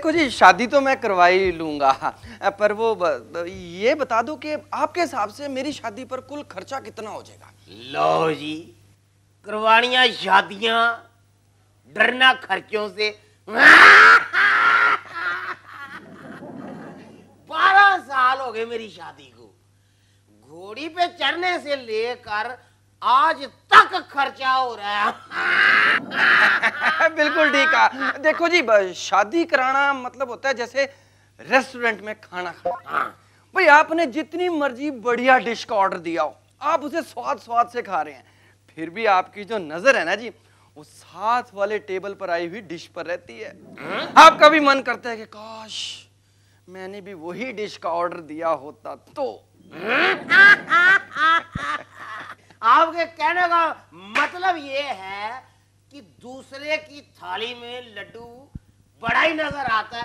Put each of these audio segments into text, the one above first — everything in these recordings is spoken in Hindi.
देखो जी, शादी तो मैं करवा ही लूंगा, पर वो ये बता दो कि आपके हिसाब से मेरी शादी पर कुल खर्चा कितना हो जाएगा? लो जी, करवानियां शादियां, डरना खर्चों से। 12 साल हो गए मेरी शादी को। घोड़ी पे चढ़ने से लेकर आज तक खर्चा हो रहा है। बिल्कुल ठीक है। देखो जी, शादी कराना मतलब होता है जैसे रेस्टोरेंट में खाना खाना। भाई आपने जितनी मर्जी बढ़िया डिश का ऑर्डर दिया हो, आप उसे स्वाद स्वाद से खा रहे हैं, फिर भी आपकी जो नजर है ना जी, वो साथ वाले टेबल पर आई हुई डिश पर रहती है। आपका भी मन करता है कि काश मैंने भी वही डिश का ऑर्डर दिया होता तो। आपके कहने का मतलब ये है कि दूसरे की थाली में लड्डू बड़ा ही नजर आता है।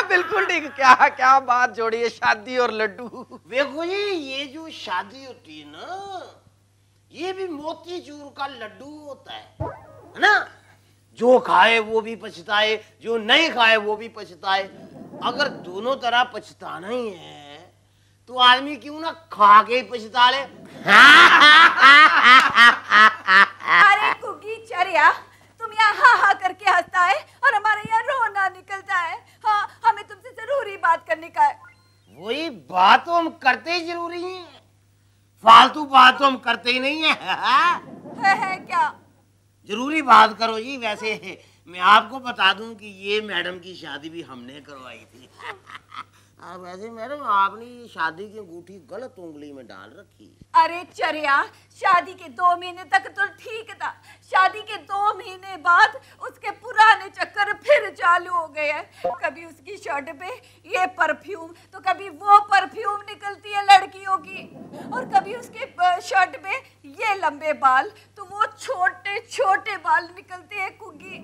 बिल्कुल ठीक। क्या क्या बात जोड़ी है, शादी और लड्डू। देखो जी, ये जो शादी होती है ना, ये भी मोतीचूर का लड्डू होता है ना। जो खाए वो भी पछताए, जो नहीं खाए वो भी पछताए। अगर दोनों तरह पछताना ही है तो आदमी क्यों ना खा के ही पछता ले। अरे कुकी चरिया, तुम यहाँ हा हा करके हंसता है और हमारे यहाँ रोना निकलता है। हाँ, हमें तुमसे जरूरी बात करने का है। वही बात तो हम करते ही जरूरी हैं, फालतू बात तो हम करते ही नहीं है। है क्या? जरूरी बात करो जी। वैसे मैं आपको बता दूं कि ये मैडम की शादी भी हमने करवाई थी। वैसे मैडम, आपने शादी की अंगूठी गलत उंगली में डाल रखी। अरे चरिया, शादी के 2 महीने तक तो ठीक था। शादी के 2 महीने बाद उसके पुराने चक्कर फिर चालू हो गए हैं। कभी उसकी शर्ट पे ये परफ्यूम तो कभी वो परफ्यूम निकलती है लड़कियों की, और कभी उसके शर्ट पे ये लंबे बाल तो वो छोटे छोटे बाल निकलते हैं कुगी।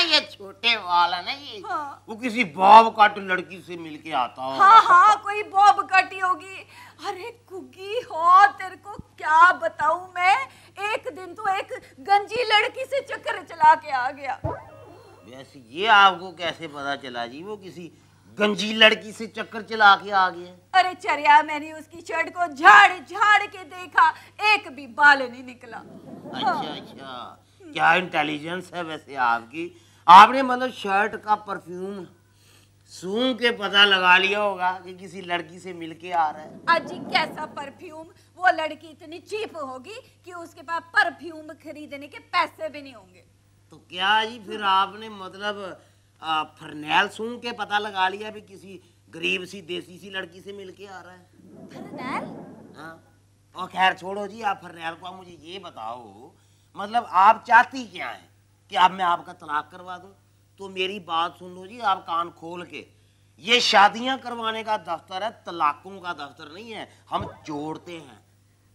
ये छोटे बाल है ना, ये हाँ। वो किसी बॉब कट लड़की से मिलके आता हो। हाँ हाँ, कोई बॉब कटी होगी। अरे कुगी हो, तेरे को क्या बताऊं मैं, एक दिन तो एक गंजी लड़की से चक्कर चला के आ गया। वैसे ये आपको कैसे पता चला जी वो किसी गंजी लड़की से चक्कर चला के आ गया? अरे चरिया, मैंने उसकी शर्ट को झाड़ झाड़ के देखा, एक भी बाल नहीं निकला। अच्छा अच्छा, क्या इंटेलिजेंस है वैसे आपकी। आपने मतलब शर्ट का परफ्यूम सूंघ के पता लगा लिया होगा कि किसी लड़की से मिलके आ रहा है। अजी कैसा परफ्यूम, वो लड़की इतनी चीप होगी कि उसके पास परफ्यूम खरीदने के पैसे भी नहीं होंगे। तो क्या जी फिर आपने मतलब फरनैल सूंघ के पता लगा लिया भी किसी गरीब सी देसी सी लड़की से मिलके आ रहा है? फरनैल? हाँ, और खैर छोड़ो जी, आप फरनैल को। आप मुझे ये बताओ, मतलब आप चाहती क्या है कि अब मैं आपका तलाक करवा दूं? तो मेरी बात सुन लो जी, आप कान खोल के। ये शादियां करवाने का दफ्तर है, तलाकों का दफ्तर नहीं है। हम जोड़ते हैं,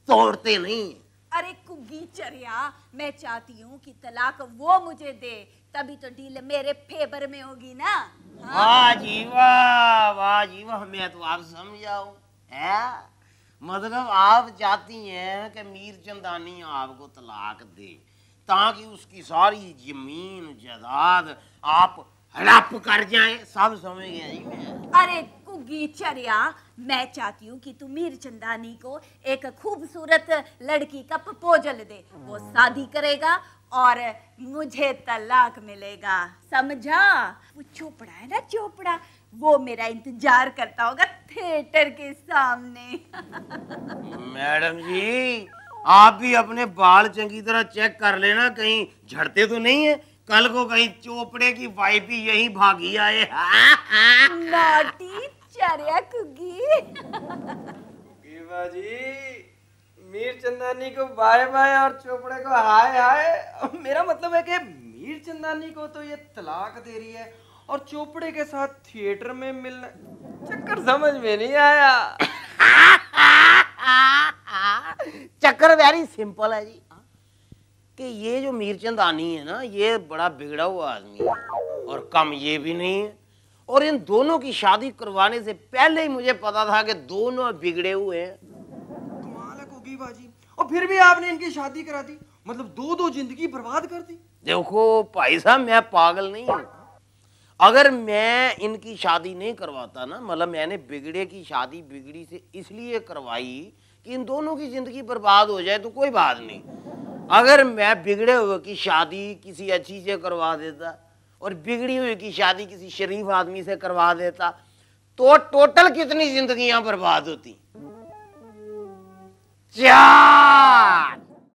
तोड़ते नहीं। अरे कुगी चरिया, मैं चाहती हूँ कि तलाक वो मुझे दे, तभी तो डील मेरे फेवर में होगी ना। वाह जी वाह, वाह जी वाह, मैं तो आप समझाऊं है। मतलब आप चाहती हैं कि मीर चंदानी आपको तलाक दे ताकि उसकी सारी जमीन जायदाद आप हड़प कर जाएं। सब समझ गया जी मैं। अरे कुगी चरिया, मैं चाहती हूँ कि तू मीर चंदानी को एक खूबसूरत लड़की का प्रपोजल दे, वो शादी करेगा और मुझे तलाक मिलेगा, समझा? वो चोपड़ा है ना, चोपड़ा, वो मेरा इंतजार करता होगा थिएटर के सामने। मैडम जी, आप भी अपने बाल चंगी तरह चेक कर लेना, कहीं झड़ते तो नहीं है। कल को कहीं चोपड़े की वाइफ ही यही भागी आए। नॉटी चरिया कुगी। जी, मीर चंदानी को बाय बाय और चोपड़े को हाय हाय। मेरा मतलब है कि मीर चंदानी को तो ये तलाक दे रही है और चोपड़े के साथ थिएटर में मिलना, चक्कर समझ में नहीं आया। चक्कर वेरी सिंपल है जी, कि ये जो मीर चंदानी है ना, ये बड़ा बिगड़ा हुआ आदमी है और कम ये भी नहीं है। और इन दोनों की शादी करवाने से पहले ही मुझे पता था कि दोनों बिगड़े हुए हैं। कमाल है कुकी बाजी, और फिर भी आपने इनकी शादी करा दी, मतलब 2 जिंदगी बर्बाद कर दी। देखो भाई साहब, मैं पागल नहीं हूं। अगर मैं इनकी शादी नहीं करवाता ना, मतलब मैंने बिगड़े की शादी बिगड़ी से इसलिए करवाई कि इन दोनों की जिंदगी बर्बाद हो जाए तो कोई बात नहीं। अगर मैं बिगड़े हुए की शादी किसी अच्छी से करवा देता और बिगड़ी हुई की शादी किसी शरीफ आदमी से करवा देता तो टोटल कितनी जिंदगियां बर्बाद होती? 4